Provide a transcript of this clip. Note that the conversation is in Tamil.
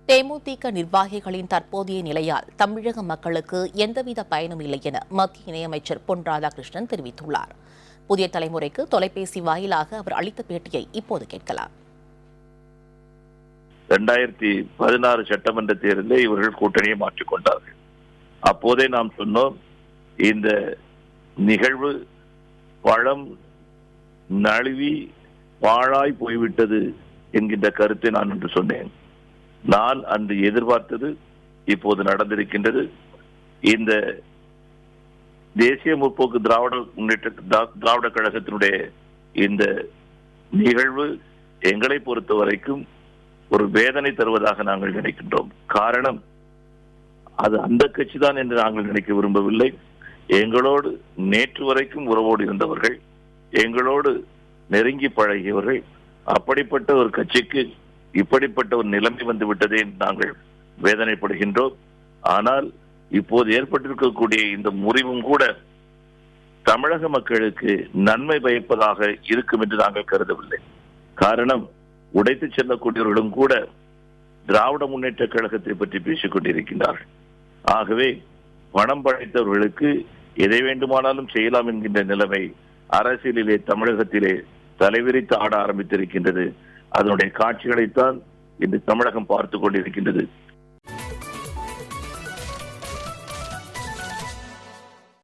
தேமுதிக நிர்வாகிகளின் தற்போதைய நிலையால் தமிழக மக்களுக்கு எந்தவித பயனும் இல்லை என மத்திய இணையமைச்சர் பொன் ராதாகிருஷ்ணன் தெரிவித்துள்ளார். புதிய தலைமுறைக்கு தொலைபேசி வாயிலாக அவர் அளித்த பேட்டியை இப்போது கேட்கலாம். 2016 சட்டமன்ற தேர்தலில் இவர்கள் கூட்டணியை மாற்றிக்கொண்டார்கள். அப்போதே நாம் சொன்னோம், இந்த நிகழ்வு பழம் நழுவி பாழாய் போய்விட்டது என்கின்ற கருத்தை நான் என்று சொன்னேன். நான் அன்று எதிர்பார்த்தது இப்போது நடந்திருக்கின்றது. இந்த தேசிய முற்போக்கு திராவிட கழகத்தினுடைய இந்த நிகழ்வு எங்களை பொறுத்த வரைக்கும் ஒரு வேதனை தருவதாக நாங்கள் நினைக்கின்றோம். காரணம், அது அந்த கட்சி தான் என்று நாங்கள் நினைக்க விரும்பவில்லை. எங்களோடு நேற்று வரைக்கும் உறவோடு இருந்தவர்கள், எங்களோடு நெருங்கி பழகியவர்கள், அப்படிப்பட்ட ஒரு கட்சிக்கு இப்படிப்பட்ட ஒரு நிலைமை வந்து விட்டதே நாங்கள் வேதனைப்படுகின்றோம். ஆனால் இப்போது ஏற்பட்டிருக்கக்கூடிய இந்த முறிவும் கூட தமிழக மக்களுக்கு நன்மை பயப்பதாக இருக்கும் என்று நாங்கள் கருதவில்லை. காரணம், உடைத்து செல்லக்கூடியவர்களும் கூட திராவிட முன்னேற்ற கழகத்தை பற்றி பேசிக் கொண்டிருக்கின்றார்கள். ஆகவே பணம் படைத்தவர்களுக்கு எதை வேண்டுமானாலும் செய்யலாம் என்கின்ற நிலைமை அரசியலிலே தமிழகத்திலே தலைவிரித்து ஆட ஆரம்பித்திருக்கின்றது. அதனுடைய காட்சிகளைத்தான் இன்று தமிழகம் பார்த்துக் கொண்டிருக்கின்றது.